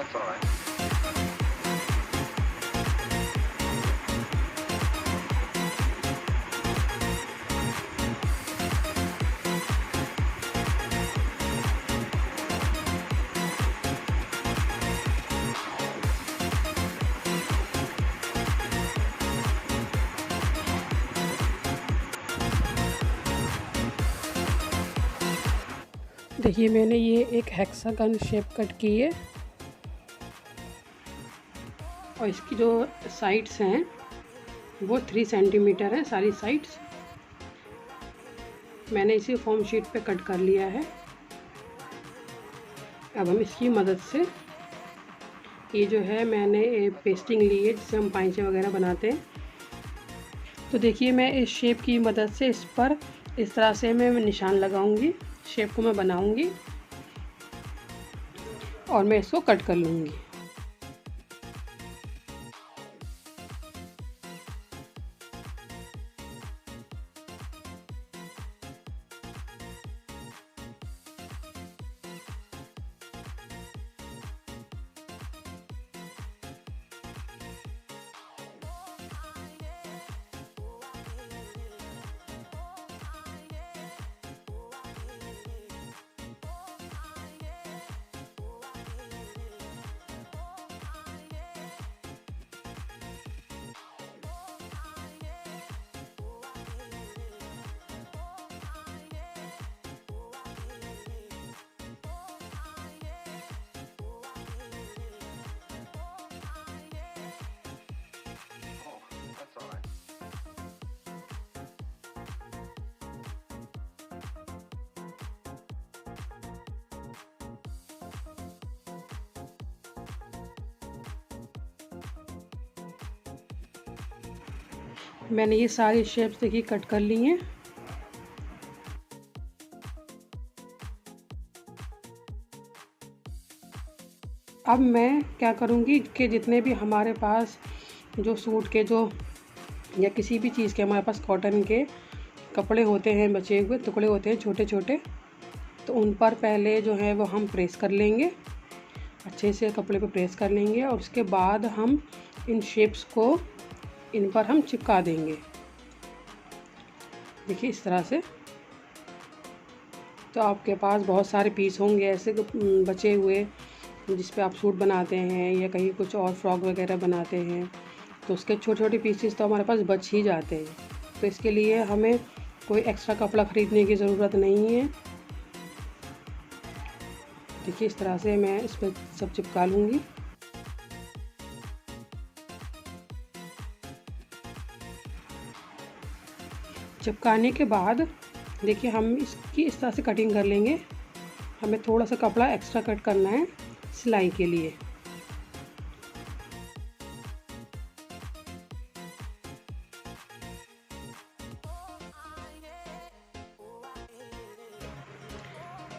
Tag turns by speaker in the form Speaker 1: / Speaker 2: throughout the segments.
Speaker 1: That's all right.
Speaker 2: देखिए मैंने ये एक हेक्सागन शेप कट की है और इसकी जो साइड्स हैं वो 3 सेंटीमीटर है। सारी साइड्स मैंने इसी फॉर्म शीट पे कट कर लिया है। अब हम इसकी मदद से ये जो है मैंने पेस्टिंग ली है जिससे हम पाइंचे वगैरह बनाते हैं। तो देखिए मैं इस शेप की मदद से इस पर इस तरह से मैं निशान लगाऊंगी, शेप को मैं बनाऊंगी और मैं इसको कट कर लूँगी।
Speaker 1: That's all right.
Speaker 2: मैंने ये सारी शेप्स देखिए कट कर ली हैं। अब मैं क्या करूँगी कि जितने भी हमारे पास जो सूट के जो या किसी भी चीज़ के हमारे पास कॉटन के कपड़े होते हैं, बचे हुए टुकड़े होते हैं छोटे छोटे, तो उन पर पहले जो है वो हम प्रेस कर लेंगे, अच्छे से कपड़े पे प्रेस कर लेंगे और उसके बाद हम इन शेप्स को इन पर हम चिपका देंगे। देखिए इस तरह से। तो आपके पास बहुत सारे पीस होंगे ऐसे बचे हुए जिस पे आप सूट बनाते हैं या कहीं कुछ और फ्रॉक वगैरह बनाते हैं, तो उसके छोटे छोटे पीसेस तो हमारे पास बच ही जाते हैं। तो इसके लिए हमें कोई एक्स्ट्रा कपड़ा ख़रीदने की ज़रूरत नहीं है। देखिए इस तरह से मैं इस पर सब चिपका लूँगी। चिपकाने के बाद देखिए हम इसकी इस तरह से कटिंग कर लेंगे। हमें थोड़ा सा कपड़ा एक्स्ट्रा कट करना है सिलाई के लिए।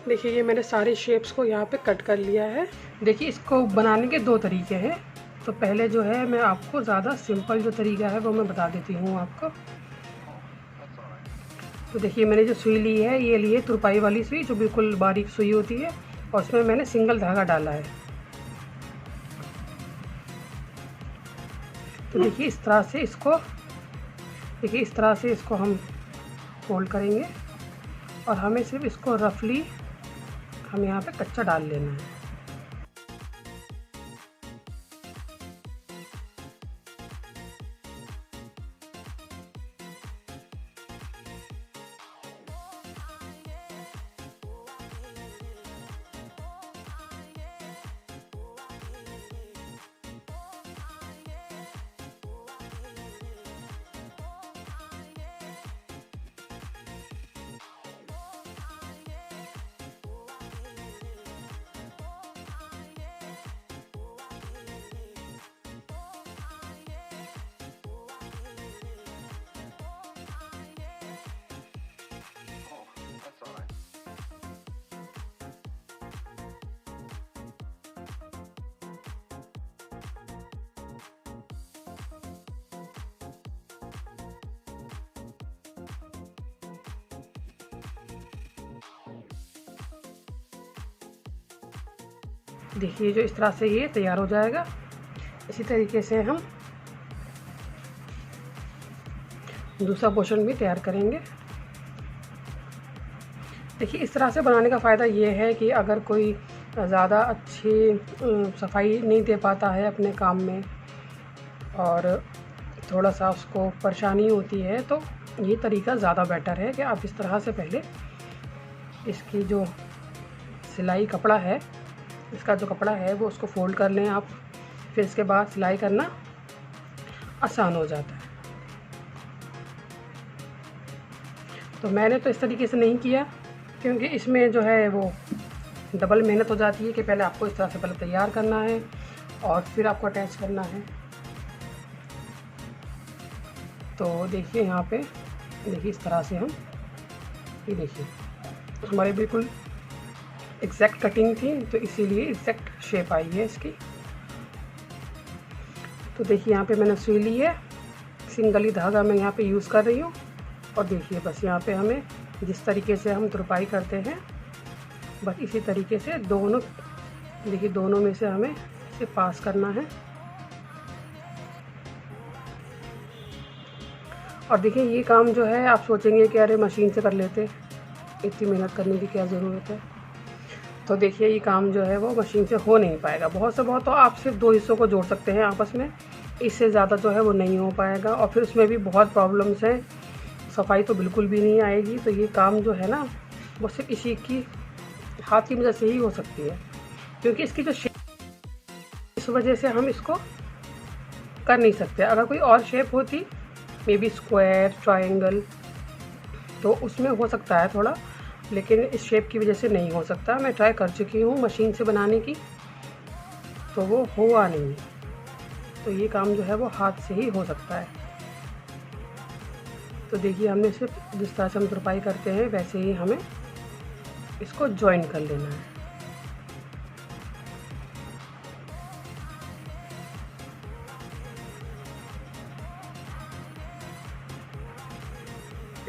Speaker 2: देखिए ये मैंने सारे शेप्स को यहाँ पे कट कर लिया है। देखिए इसको बनाने के दो तरीके हैं। तो पहले जो है मैं आपको ज़्यादा सिंपल जो तरीका है वो मैं बता देती हूँ आपको। तो देखिए मैंने जो सुई ली है ये ली है तुरपाई वाली सुई जो बिल्कुल बारीक सुई होती है और उसमें मैंने सिंगल धागा डाला है। तो देखिए इस तरह से इसको हम फोल्ड करेंगे और हमें सिर्फ इसको रफली हम यहाँ पे कच्चा डाल लेना है। देखिए जो इस तरह से ये तैयार हो जाएगा। इसी तरीके से हम दूसरा पोर्शन भी तैयार करेंगे। देखिए इस तरह से बनाने का फ़ायदा ये है कि अगर कोई ज़्यादा अच्छी सफाई नहीं दे पाता है अपने काम में और थोड़ा सा उसको परेशानी होती है, तो ये तरीका ज़्यादा बेटर है कि आप इस तरह से पहले इसकी जो सिलाई कपड़ा है, इसका जो कपड़ा है वो उसको फ़ोल्ड कर लें आप, फिर इसके बाद सिलाई करना आसान हो जाता है। तो मैंने तो इस तरीके से नहीं किया क्योंकि इसमें जो है वो डबल मेहनत हो जाती है कि पहले आपको इस तरह से पहले तैयार करना है और फिर आपको अटैच करना है। तो देखिए यहाँ पे देखिए इस तरह से हम ये देखिए हमारे बिल्कुल एग्जैक्ट कटिंग थी, तो इसीलिए एग्जैक्ट शेप आई है इसकी। तो देखिए यहाँ पे मैंने सुई ली है, सिंगल ही धागा मैं यहाँ पे यूज़ कर रही हूँ। और देखिए बस यहाँ पे हमें जिस तरीके से हम तुरपाई करते हैं बस इसी तरीके से दोनों, देखिए दोनों में से हमें इसे पास करना है। और देखिए ये काम जो है आप सोचेंगे कि अरे मशीन से कर लेते, इतनी मेहनत करने की क्या ज़रूरत है। तो देखिए ये काम जो है वो मशीन से हो नहीं पाएगा। बहुत से बहुत तो आप सिर्फ दो हिस्सों को जोड़ सकते हैं आपस में, इससे ज़्यादा जो है वो नहीं हो पाएगा। और फिर उसमें भी बहुत प्रॉब्लम्स हैं, सफाई तो बिल्कुल भी नहीं आएगी। तो ये काम जो है ना वो सिर्फ इसी की हाथ की मदद से ही हो सकती है, क्योंकि इसकी जो शेप, इस वजह से हम इसको कर नहीं सकते। अगर कोई और शेप होती, मे बी स्क्वायर, ट्रायंगल, तो उसमें हो सकता है थोड़ा, लेकिन इस शेप की वजह से नहीं हो सकता। मैं ट्राई कर चुकी हूँ मशीन से बनाने की, तो वो हुआ नहीं। तो ये काम जो है वो हाथ से ही हो सकता है। तो देखिए हमने सिर्फ जिस तरह से हम तुरपाई करते हैं वैसे ही हमें इसको ज्वाइन कर लेना है।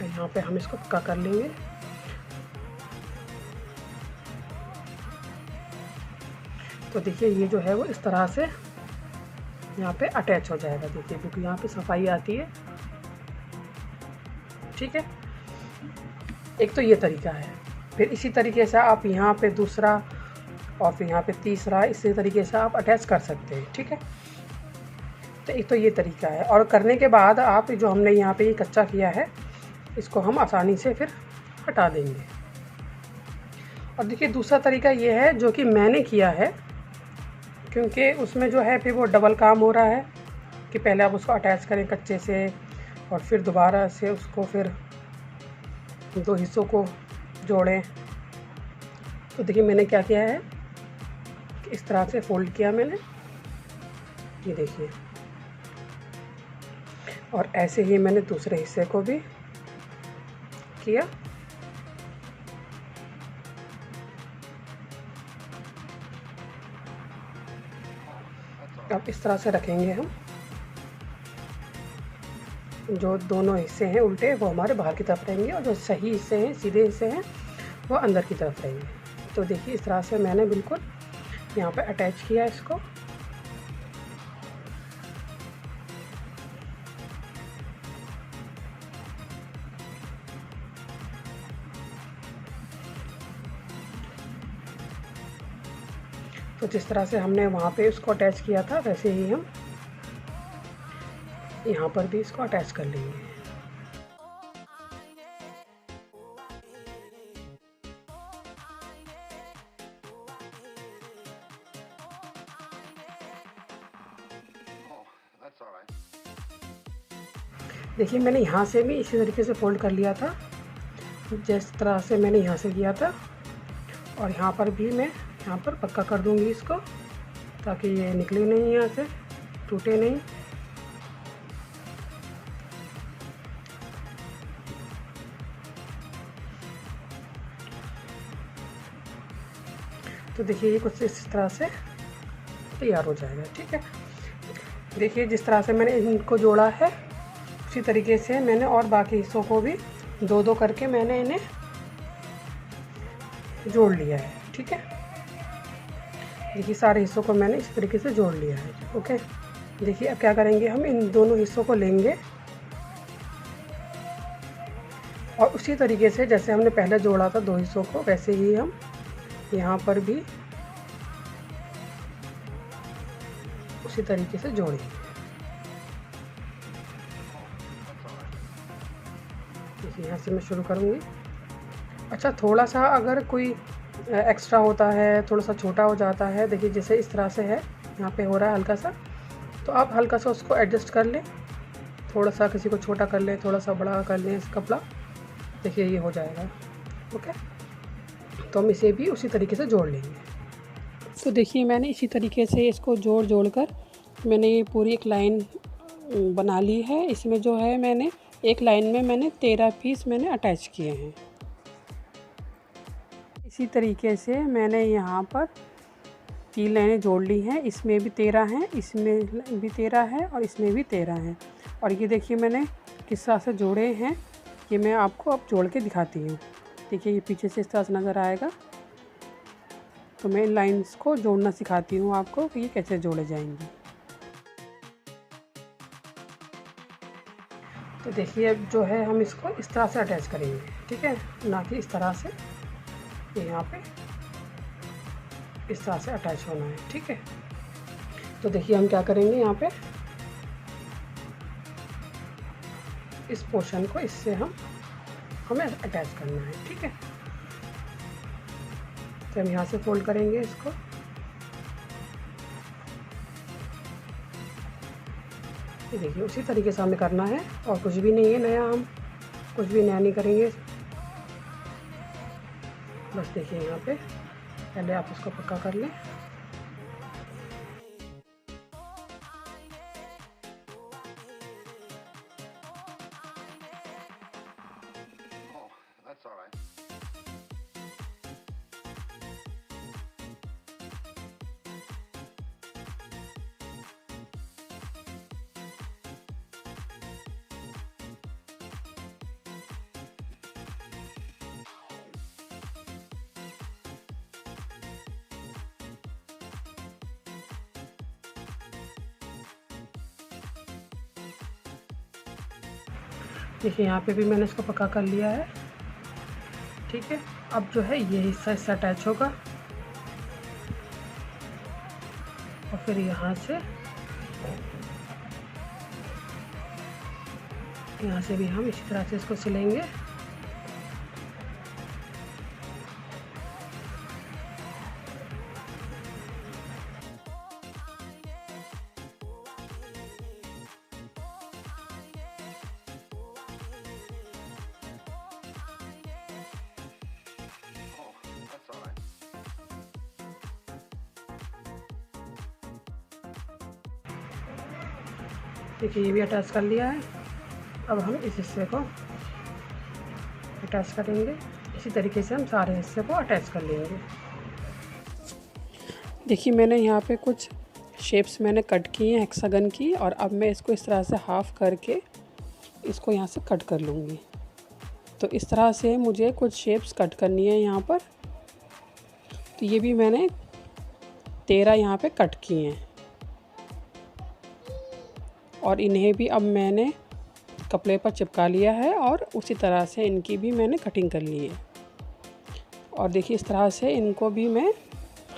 Speaker 2: यहाँ पे हम इसको पक्का कर लेंगे। तो देखिए ये जो है वो इस तरह से यहाँ पे अटैच हो जाएगा। देखिए क्योंकि यहाँ पे सफाई आती है, ठीक है। एक तो ये तरीका है, फिर इसी तरीके से आप यहाँ पे दूसरा और फिर यहाँ पे तीसरा, इसी तरीके से आप अटैच कर सकते हैं, ठीक है। तो एक तो ये तरीका है। और करने के बाद आप जो हमने यहाँ पे ये कच्चा किया है इसको हम आसानी से फिर हटा देंगे। और देखिए दूसरा तरीका ये है जो कि मैंने किया है, क्योंकि उसमें जो है फिर वो डबल काम हो रहा है कि पहले आप उसको अटैच करें कच्चे से और फिर दोबारा से उसको फिर दो हिस्सों को जोड़ें। तो देखिए मैंने क्या किया है कि इस तरह से फोल्ड किया मैंने, ये देखिए, और ऐसे ही मैंने दूसरे हिस्से को भी किया। अब इस तरह से रखेंगे हम, जो दोनों हिस्से हैं उल्टे वो हमारे बाहर की तरफ रहेंगे और जो सही हिस्से हैं, सीधे हिस्से हैं, वो अंदर की तरफ रहेंगे। तो देखिए इस तरह से मैंने बिल्कुल यहाँ पे अटैच किया इसको। तो जिस तरह से हमने वहाँ पे उसको अटैच किया था वैसे ही हम यहाँ पर भी इसको अटैच कर लेंगे। देखिए मैंने यहाँ से भी इसी तरीके से फोल्ड कर लिया था, जिस तरह से मैंने यहाँ से किया था। और यहाँ पर भी मैं यहाँ पर पक्का कर दूँगी इसको, ताकि ये निकले नहीं, यहाँ से टूटे नहीं। तो देखिए ये कुछ इस तरह से तैयार हो जाएगा, ठीक है। देखिए जिस तरह से मैंने इनको जोड़ा है उसी तरीके से मैंने और बाकी हिस्सों को भी दो दो करके मैंने इन्हें जोड़ लिया है, ठीक है। देखिए सारे हिस्सों को मैंने इस तरीके से जोड़ लिया है। ओके, देखिए अब क्या करेंगे, हम इन दोनों हिस्सों को लेंगे और उसी तरीके से जैसे हमने पहले जोड़ा था 2 हिस्सों को, वैसे ही हम यहाँ पर भी उसी तरीके से जोड़ेंगे। देखिए यहाँ से मैं शुरू करूँगी। अच्छा, थोड़ा सा अगर कोई एक्स्ट्रा होता है, थोड़ा सा छोटा हो जाता है, देखिए जैसे इस तरह से है, यहाँ पे हो रहा है हल्का सा, तो आप हल्का सा उसको एडजस्ट कर लें, थोड़ा सा किसी को छोटा कर लें, थोड़ा सा बड़ा कर लें इस कपड़ा, देखिए ये हो जाएगा। ओके, तो हम इसे भी उसी तरीके से जोड़ लेंगे। तो देखिए मैंने इसी तरीके से इसको जोड़ कर मैंने ये पूरी एक लाइन बना ली है। इसमें जो है मैंने एक लाइन में मैंने 13 पीस मैंने अटैच किए हैं। इसी तरीके से मैंने यहाँ पर 3 लाइनें जोड़ ली हैं। इसमें भी 13 हैं, इसमें भी 13 है और इसमें भी 13 हैं। और ये देखिए मैंने किस तरह से जोड़े हैं, ये मैं आपको अब जोड़ के दिखाती हूँ। देखिए ये पीछे से इस तरह से नज़र आएगा। तो मैं इन लाइंस को जोड़ना सिखाती हूँ आपको कि ये कैसे जोड़े जाएंगे। तो देखिए अब जो है हम इसको इस तरह से अटैच करेंगे, ठीक है, ना कि इस तरह से, यहाँ पे इस तरह से अटैच होना है, ठीक है। तो देखिए हम क्या करेंगे, यहाँ पे इस पोर्शन को इससे हमें अटैच करना है, ठीक है। तो हम यहाँ से फोल्ड करेंगे इसको, ये देखिए उसी तरीके से हमें करना है और कुछ भी नहीं है नया, हम कुछ भी नया नहीं करेंगे। बस देखिए यहाँ पे पहले आप इसको पक्का कर लें।
Speaker 1: That's all right.
Speaker 2: देखिए यहाँ पे भी मैंने इसको पक्का कर लिया है, ठीक है। अब जो है ये हिस्सा इससे अटैच होगा और फिर यहाँ से भी हम इसी तरह से इसको सिलेंगे।
Speaker 1: That's all right.
Speaker 2: देखिए ये भी अटैच कर लिया है। अब हम इस हिस्से को अटैच करेंगे, इसी तरीके से हम सारे हिस्से को अटैच कर लेंगे। देखिए मैंने यहाँ पे कुछ शेप्स मैंने कट की हैं हेक्सागन की, और अब मैं इसको इस तरह से हाफ़ करके इसको यहाँ से कट कर लूँगी। तो इस तरह से मुझे कुछ शेप्स कट करनी है यहाँ पर। तो ये भी मैंने 13 यहाँ पे कट किए हैं और इन्हें भी अब मैंने कपड़े पर चिपका लिया है और उसी तरह से इनकी भी मैंने कटिंग कर ली है। और देखिए इस तरह से इनको भी मैं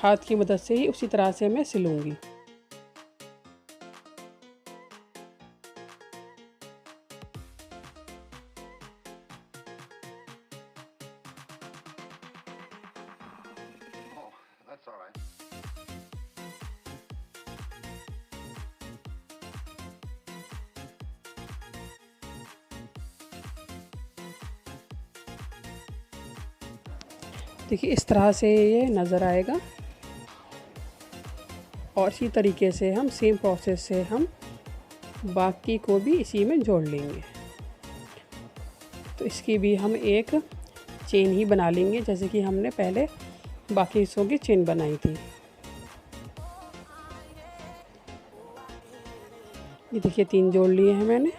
Speaker 2: हाथ की मदद से ही उसी तरह से मैं सिलूँगी।
Speaker 1: Oh, that's all right.
Speaker 2: देखिए इस तरह से ये नज़र आएगा और इसी तरीके से हम सेम प्रोसेस से हम बाकी को भी इसी में जोड़ लेंगे। तो इसकी भी हम एक चेन ही बना लेंगे, जैसे कि हमने पहले बाकी हिस्सों की चेन बनाई थी। ये देखिए 3 जोड़ लिए हैं मैंने।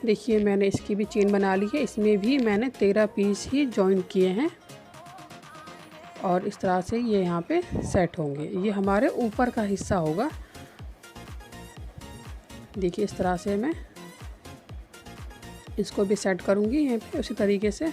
Speaker 2: देखिए मैंने इसकी भी चेन बना ली है, इसमें भी मैंने 13 पीस ही जॉइन किए हैं। और इस तरह से ये यहाँ पे सेट होंगे। ये हमारे ऊपर का हिस्सा होगा। देखिए इस तरह से मैं इसको भी सेट करूँगी यहाँ पे उसी तरीके से।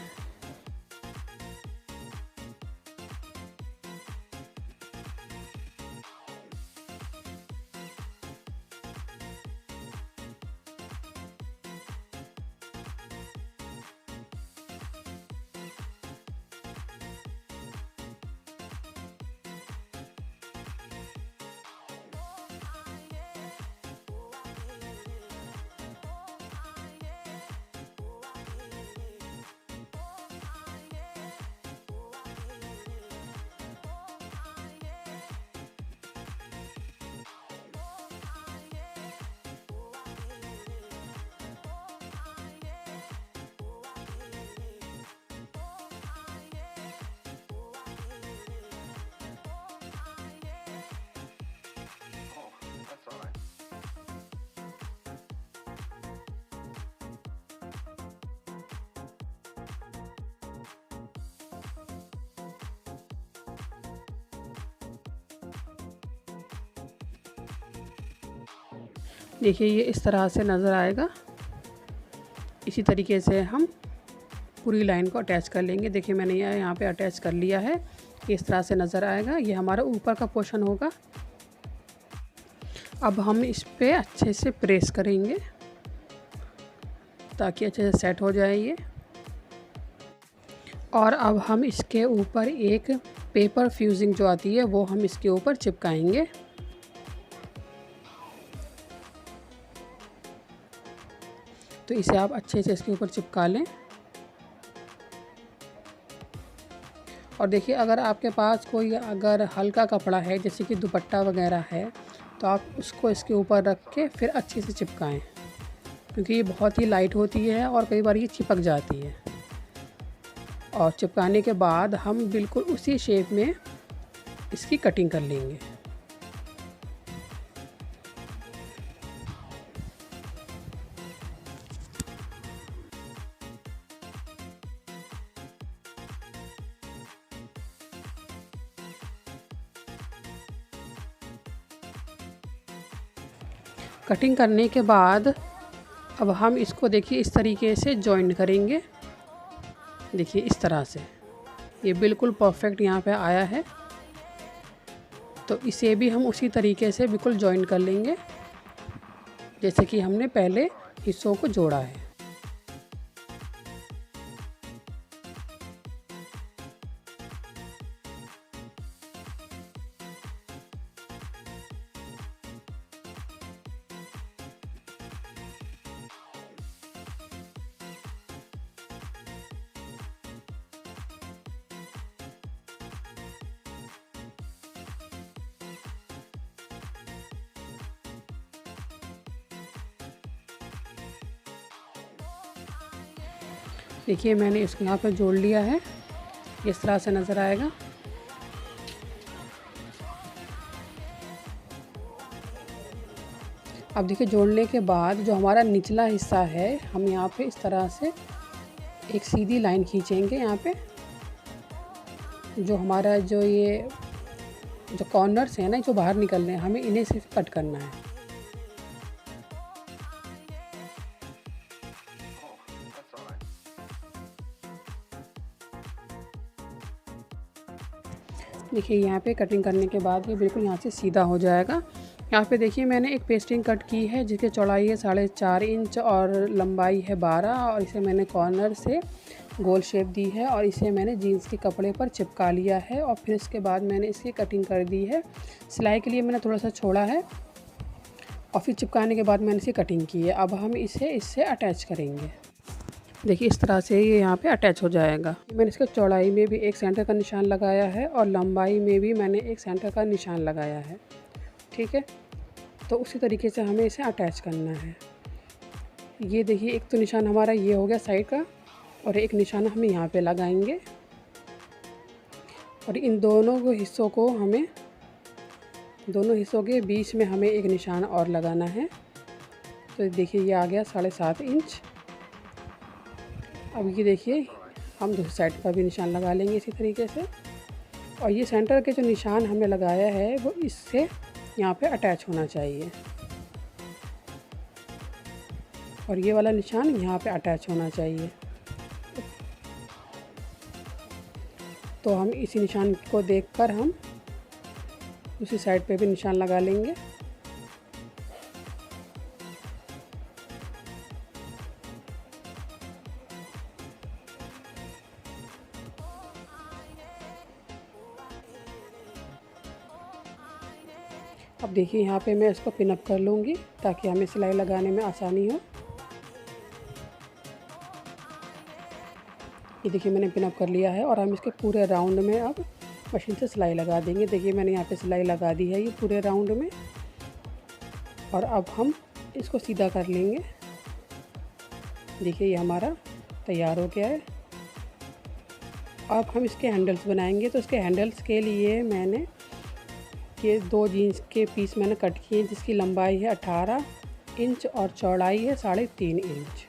Speaker 1: That's all right.
Speaker 2: देखिए ये इस तरह से नज़र आएगा। इसी तरीके से हम पूरी लाइन को अटैच कर लेंगे। देखिए मैंने यहाँ पे अटैच कर लिया है। इस तरह से नज़र आएगा। ये हमारा ऊपर का पोर्शन होगा। अब हम इस पे अच्छे से प्रेस करेंगे ताकि अच्छे से सेट हो जाए ये। और अब हम इसके ऊपर एक पेपर फ्यूजिंग जो आती है वो हम इसके ऊपर चिपकाएंगे। तो इसे आप अच्छे से इसके ऊपर चिपका लें। और देखिए अगर आपके पास कोई अगर हल्का कपड़ा है जैसे कि दुपट्टा वगैरह है तो आप उसको इसके ऊपर रख के फिर अच्छे से चिपकाएं, क्योंकि ये बहुत ही लाइट होती है और कई बार ये चिपक जाती है। और चिपकाने के बाद हम बिल्कुल उसी शेप में इसकी कटिंग कर लेंगे। कटिंग करने के बाद अब हम इसको देखिए इस तरीके से जॉइन करेंगे। देखिए इस तरह से ये बिल्कुल परफेक्ट यहाँ पे आया है। तो इसे भी हम उसी तरीके से बिल्कुल जॉइन कर लेंगे जैसे कि हमने पहले हिस्सों को जोड़ा है। देखिए मैंने इसको यहाँ पर जोड़ लिया है। इस तरह से नज़र आएगा। अब देखिए जोड़ने के बाद जो हमारा निचला हिस्सा है हम यहाँ पे इस तरह से एक सीधी लाइन खींचेंगे। यहाँ पे जो हमारा जो ये जो कॉर्नर्स हैं ना जो बाहर निकल रहे हैं हमें इन्हें सिर्फ कट करना है।
Speaker 1: That's all right.
Speaker 2: देखिए यहाँ पे कटिंग करने के बाद ये बिल्कुल यहाँ से सीधा हो जाएगा। यहाँ पे देखिए मैंने एक पेस्टिंग कट की है जिसकी चौड़ाई है 4.5 इंच और लंबाई है 12, और इसे मैंने कॉर्नर से गोल शेप दी है और इसे मैंने जीन्स के कपड़े पर चिपका लिया है। और फिर इसके बाद मैंने इसकी कटिंग कर दी है। सिलाई के लिए मैंने थोड़ा सा छोड़ा है और फिर चिपकाने के बाद मैंने इसकी कटिंग की है। अब हम इसे इससे अटैच करेंगे। देखिए इस तरह से ये यहाँ पे अटैच हो जाएगा। मैंने इसके चौड़ाई में भी एक सेंटर का निशान लगाया है और लंबाई में भी मैंने एक सेंटर का निशान लगाया है। ठीक है, तो उसी तरीके से हमें इसे अटैच करना है। ये देखिए एक तो निशान हमारा ये हो गया साइड का और एक निशान हम यहाँ पे लगाएंगे। और इन दोनों हिस्सों को हमें दोनों हिस्सों के बीच में हमें एक निशान और लगाना है। तो देखिए ये आ गया 7.5 इंच। अब ये देखिए हम दूसरी साइड पर भी निशान लगा लेंगे इसी तरीके से। और ये सेंटर के जो निशान हमने लगाया है वो इससे यहाँ पे अटैच होना चाहिए, और ये वाला निशान यहाँ पे अटैच होना चाहिए। तो हम इसी निशान को देखकर हम उसी साइड पे भी निशान लगा लेंगे। अब देखिए यहाँ पे मैं इसको पिन अप कर लूँगी ताकि हमें सिलाई लगाने में आसानी हो। ये देखिए मैंने पिन अप कर लिया है और हम इसके पूरे राउंड में अब मशीन से सिलाई लगा देंगे। देखिए मैंने यहाँ पे सिलाई लगा दी है ये पूरे राउंड में, और अब हम इसको सीधा कर लेंगे। देखिए ये हमारा तैयार हो गया है। अब हम इसके हैंडल्स बनाएंगे। तो इसके हैंडल्स के लिए मैंने ये 2 जीन्स के पीस मैंने कट किए, जिसकी लंबाई है 18 इंच और चौड़ाई है 3.5 इंच।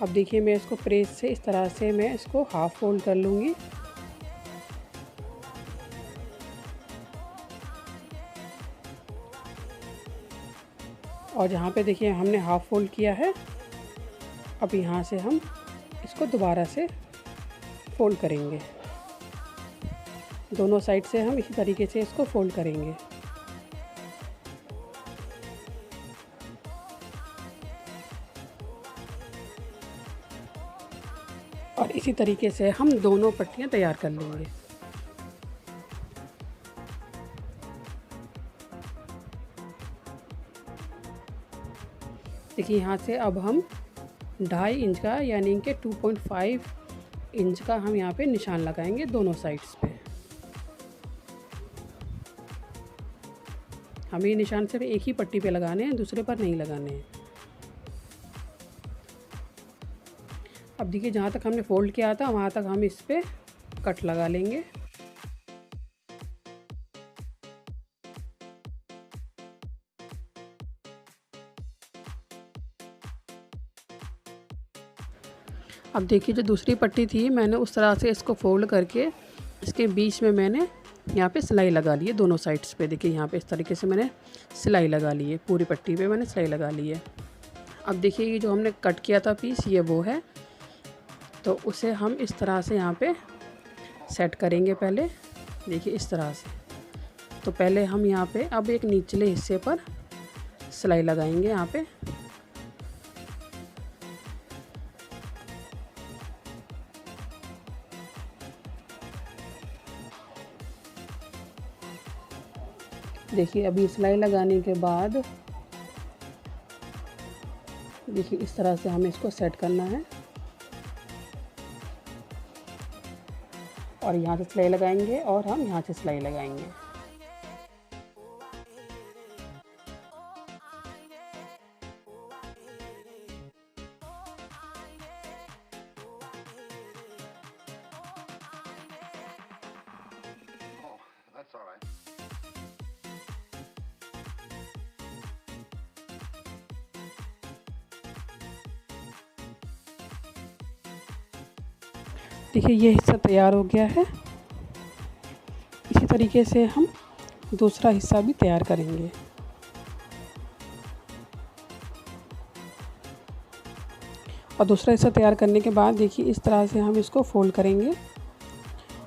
Speaker 2: अब देखिए मैं इसको प्रेस से इस तरह से मैं इसको हाफ फोल्ड कर लूँगी। और जहाँ पे देखिए हमने हाफ फोल्ड किया है, अब यहाँ से हम इसको दोबारा से फोल्ड करेंगे। दोनों साइड से हम इसी तरीके से इसको फोल्ड करेंगे। और इसी तरीके से हम दोनों पट्टियाँ तैयार कर लेंगे। देखिए यहाँ से अब हम 2.5 इंच का यानी कि 2.5 इंच का हम यहाँ पे निशान लगाएंगे दोनों साइड्स पे। हमें ये निशान सिर्फ एक ही पट्टी पे लगाने हैं, दूसरे पर नहीं लगाने हैं। अब देखिए जहाँ तक हमने फोल्ड किया था वहाँ तक हम इस पे कट लगा लेंगे। अब देखिए जो दूसरी पट्टी थी मैंने उस तरह से इसको फोल्ड करके इसके बीच में मैंने यहाँ पे सिलाई लगा ली है दोनों साइड्स पे। देखिए यहाँ पे इस तरीके से मैंने सिलाई लगा ली है, पूरी पट्टी पे मैंने सिलाई लगा ली है। अब देखिए ये जो हमने कट किया था पीस ये वो है, तो उसे हम इस तरह से यहाँ पे सेट करेंगे पहले। देखिए इस तरह से। तो पहले हम यहाँ पे अब एक निचले हिस्से पर सिलाई लगाएंगे यहाँ पे। देखिए अभी सिलाई लगाने के बाद देखिए इस तरह से हमें इसको सेट करना है, और यहाँ से सिलाई लगाएंगे और हम यहाँ से सिलाई लगाएंगे।
Speaker 1: Oh, that's all right.
Speaker 2: देखिए ये हिस्सा तैयार हो गया है। इसी तरीके से हम दूसरा हिस्सा भी तैयार करेंगे। और दूसरा हिस्सा तैयार करने के बाद देखिए इस तरह से हम इसको फोल्ड करेंगे,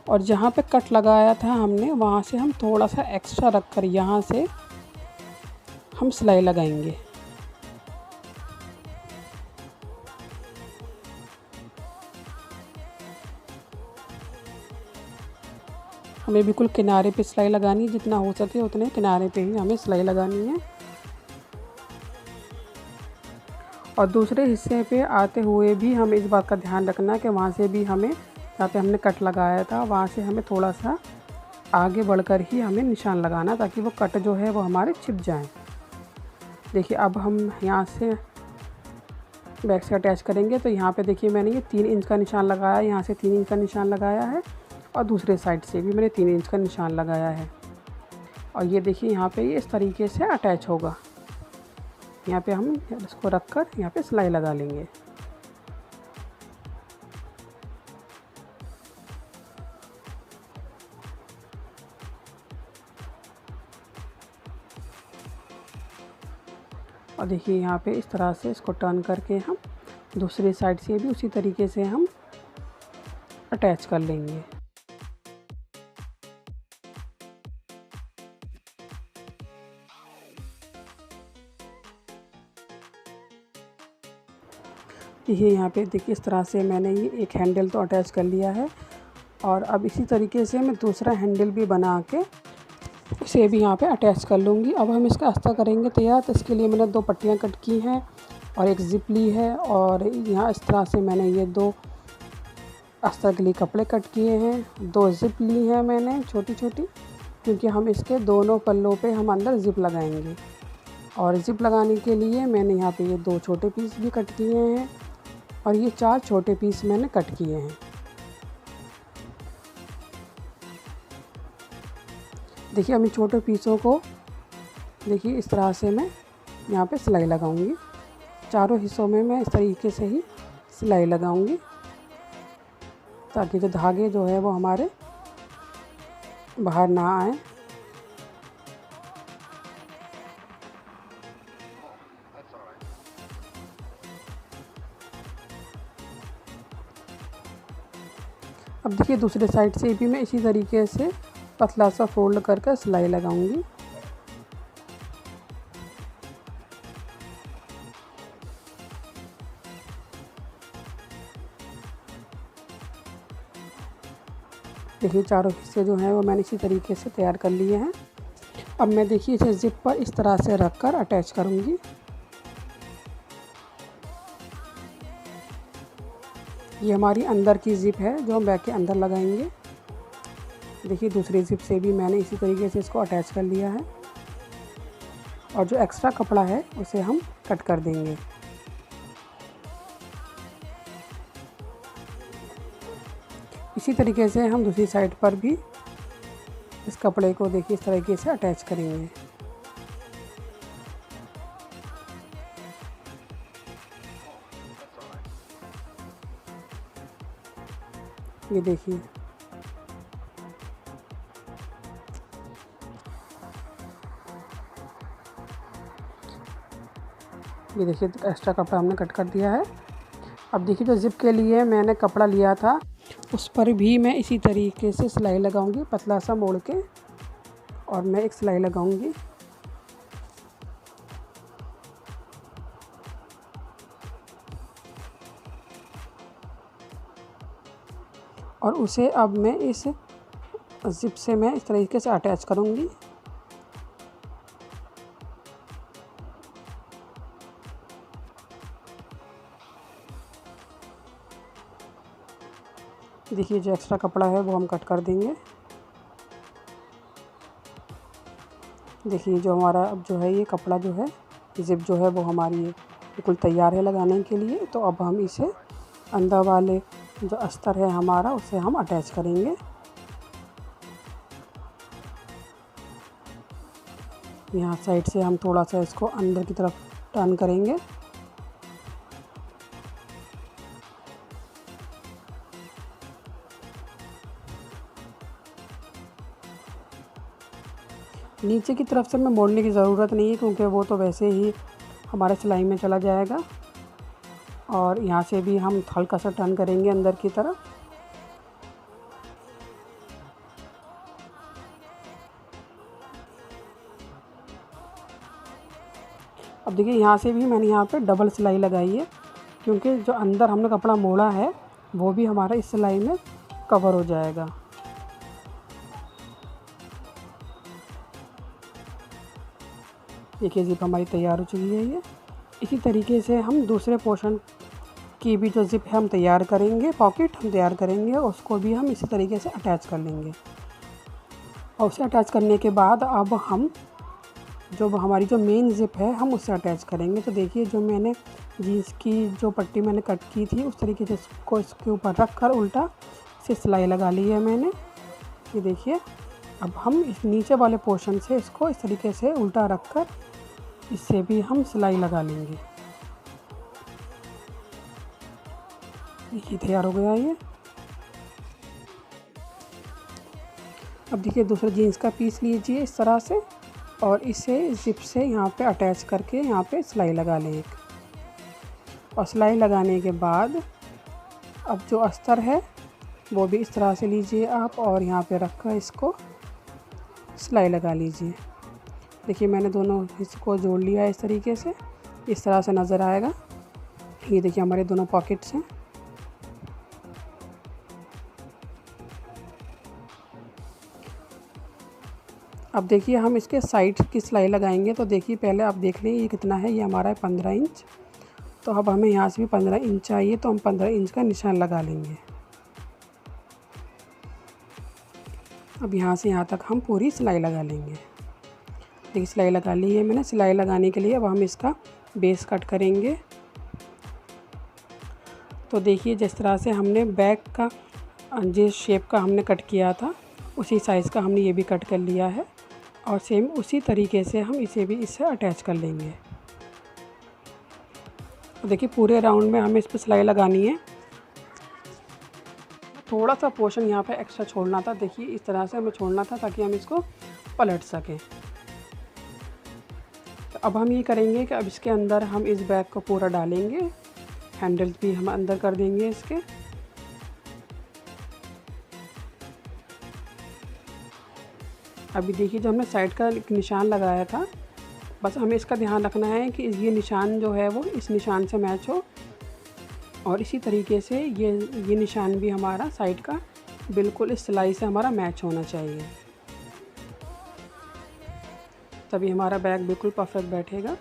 Speaker 2: और जहाँ पे कट लगाया था हमने वहाँ से हम थोड़ा सा एक्स्ट्रा रखकर यहाँ से हम सिलाई लगाएंगे। हमें बिल्कुल किनारे पे सिलाई लगानी है, जितना हो सके उतने किनारे पे ही हमें सिलाई लगानी है। और दूसरे हिस्से पे आते हुए भी हमें इस बात का ध्यान रखना है कि वहाँ से भी हमें, जहाँ पे हमने कट लगाया था वहाँ से हमें थोड़ा सा आगे बढ़कर ही हमें निशान लगाना, ताकि वो कट जो है वो हमारे छिप जाएं। देखिए अब हम यहाँ से बैक से अटैच करेंगे। तो यहाँ पे देखिए मैंने ये 3 इंच का निशान लगाया, यहाँ से 3 इंच का निशान लगाया है, और दूसरे साइड से भी मैंने 3 इंच का निशान लगाया है। और ये देखिए यहाँ पे ये इस तरीके से अटैच होगा। यहाँ पे हम इसको रख कर यहाँ पे सिलाई लगा लेंगे। और देखिए यहाँ पे इस तरह से इसको टर्न करके हम दूसरी साइड से भी उसी तरीके से हम अटैच कर लेंगे। ये यहाँ पे देखिए इस तरह से मैंने ये एक हैंडल तो अटैच कर लिया है और अब इसी तरीके से मैं दूसरा हैंडल भी बना के इसे भी यहाँ पे अटैच कर लूँगी। अब हम इसका अस्तर करेंगे तैयार। तो इसके लिए मैंने 2 पट्टियाँ कट की हैं और एक ज़िप ली है और यहाँ इस तरह से मैंने ये 2 अस्तर के लिए कपड़े कट किए हैं। 2 ज़िप ली हैं मैंने छोटी छोटी, क्योंकि हम इसके दोनों पल्लों पे हम अंदर ज़िप लगाएंगे। और ज़िप लगाने के लिए मैंने यहाँ पे ये 2 छोटे पीस भी कट किए हैं और ये 4 छोटे पीस मैंने कट किए हैं। देखिए अब इन छोटे पीसों को देखिए इस तरह से मैं यहाँ पे सिलाई लगाऊंगी। चारों हिस्सों में मैं इस तरीके से ही सिलाई लगाऊंगी ताकि जो धागे जो है वो हमारे बाहर ना आए।
Speaker 1: That's all right.
Speaker 2: अब देखिए दूसरे साइड से भी मैं इसी तरीके से पतला सा फोल्ड करके सिलाई लगाऊंगी। देखिए चारों हिस्से जो हैं वो मैंने इसी तरीके से तैयार कर लिए हैं। अब मैं देखिए इसे ज़िप पर इस तरह से रख कर अटैच करूंगी। ये हमारी अंदर की ज़िप है जो हम बैग के अंदर लगाएंगे। देखिए दूसरी ज़िप से भी मैंने इसी तरीके से इसको अटैच कर लिया है और जो एक्स्ट्रा कपड़ा है उसे हम कट कर देंगे। इसी तरीके से हम दूसरी साइड पर भी इस कपड़े को देखिए इस तरीके से अटैच करेंगे। ये देखिए एक्स्ट्रा कपड़ा हमने कट कर दिया है। अब देखिए जो ज़िप के लिए मैंने कपड़ा लिया था उस पर भी मैं इसी तरीके से सिलाई लगाऊंगी, पतला सा मोड़ के, और मैं एक सिलाई लगाऊंगी। और उसे अब मैं इस ज़िप से मैं इस तरीके से अटैच करूंगी। देखिए जो एक्स्ट्रा कपड़ा है वो हम कट कर देंगे। देखिए जो हमारा अब जो है ये कपड़ा जो है ज़िप जो है वो हमारी बिल्कुल तैयार है लगाने के लिए। तो अब हम इसे अंदर वाले जो अस्तर है हमारा उसे हम अटैच करेंगे। यहाँ साइड से हम थोड़ा सा इसको अंदर की तरफ टर्न करेंगे। नीचे की तरफ से मैं मोड़ने की ज़रूरत नहीं है क्योंकि वो तो वैसे ही हमारे सिलाई में चला जाएगा। और यहाँ से भी हम हल्का सा टर्न करेंगे अंदर की तरफ। अब देखिए यहाँ से भी मैंने यहाँ पे डबल सिलाई लगाई है क्योंकि जो अंदर हमने कपड़ा मोड़ा है वो भी हमारा इस सिलाई में कवर हो जाएगा। देखिए ज़िप हमारी तैयार हो चुकी है। ये इसी तरीके से हम दूसरे पोर्शन की भी जो ज़िप है हम तैयार करेंगे, पॉकेट हम तैयार करेंगे, उसको भी हम इसी तरीके से अटैच कर लेंगे। और उसे अटैच करने के बाद अब हम जो हमारी जो मेन ज़िप है हम उससे अटैच करेंगे। तो देखिए जो मैंने जीन्स की जो पट्टी मैंने कट की थी उस तरीके से इसको इसके ऊपर रख कर उल्टा से सिलाई लगा ली है मैंने। ये देखिए अब हम इस नीचे वाले पोर्शन से इसको इस तरीके से उल्टा रख कर इससे भी हम सिलाई लगा लेंगे। ये तैयार हो गया ये। अब देखिए दूसरा जीन्स का पीस लीजिए इस तरह से और इसे ज़िप से यहाँ पे अटैच करके यहाँ पे सिलाई लगा लें एक। और सिलाई लगाने के बाद अब जो अस्तर है वो भी इस तरह से लीजिए आप, और यहाँ पे रख कर इसको सिलाई लगा लीजिए। देखिए मैंने दोनों हिस्सों को जोड़ लिया है इस तरीके से, इस तरह से नज़र आएगा। ये देखिए हमारे दोनों पॉकेट्स हैं। अब देखिए हम इसके साइड की सिलाई लगाएंगे। तो देखिए पहले आप देख लें ये कितना है, ये हमारा है 15 इंच। तो अब हमें यहाँ से भी 15 इंच चाहिए, तो हम 15 इंच का निशान लगा लेंगे। अब यहाँ से यहाँ तक हम पूरी सिलाई लगा लेंगे। देखिए सिलाई लगा ली है मैंने। सिलाई लगाने के लिए अब हम इसका बेस कट करेंगे। तो देखिए जिस तरह से हमने बैक का जिस शेप का हमने कट किया था उसी साइज़ का हमने ये भी कट कर लिया है, और सेम उसी तरीके से हम इसे भी इससे अटैच कर लेंगे। तो देखिए पूरे राउंड में हमें इस पर सिलाई लगानी है। थोड़ा सा पोर्शन यहाँ पे एक्स्ट्रा छोड़ना था, देखिए इस तरह से हमें छोड़ना था ताकि हम इसको पलट सकें। तो अब हम ये करेंगे कि अब इसके अंदर हम इस बैग को पूरा डालेंगे, हैंडल्स भी हम अंदर कर देंगे इसके। अभी देखिए जो हमने साइड का निशान लगाया था, बस हमें इसका ध्यान रखना है कि ये निशान जो है वो इस निशान से मैच हो, और इसी तरीके से ये निशान भी हमारा साइड का बिल्कुल इस सिलाई से हमारा मैच होना चाहिए, तभी हमारा बैग बिल्कुल परफेक्ट बैठेगा।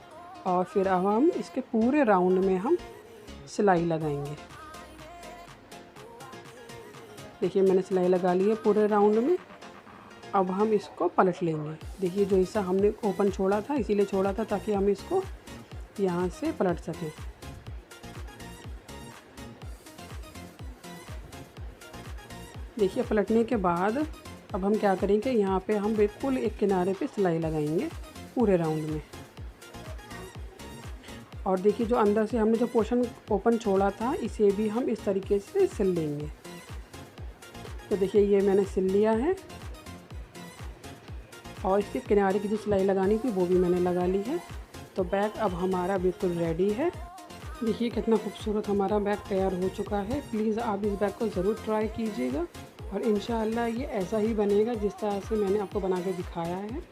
Speaker 2: और फिर अब हम इसके पूरे राउंड में हम सिलाई लगाएंगे। देखिए मैंने सिलाई लगा ली है पूरे राउंड में। अब हम इसको पलट लेंगे। देखिए जो हिस्सा हमने ओपन छोड़ा था इसीलिए छोड़ा था ताकि हम इसको यहाँ से पलट सकें। देखिए पलटने के बाद अब हम क्या करेंगे, यहाँ पे हम बिल्कुल एक किनारे पे सिलाई लगाएंगे पूरे राउंड में। और देखिए जो अंदर से हमने जो पोर्शन ओपन छोड़ा था इसे भी हम इस तरीके से सिल लेंगे। तो देखिए ये मैंने सिल लिया है, और इसके किनारे की जो सिलाई लगानी थी वो भी मैंने लगा ली है। तो बैग अब हमारा बिल्कुल रेडी है। देखिए कितना खूबसूरत हमारा बैग तैयार हो चुका है। प्लीज़ आप इस बैग को ज़रूर ट्राई कीजिएगा, और इंशाअल्लाह ये ऐसा ही बनेगा जिस तरह से मैंने आपको बना के दिखाया है।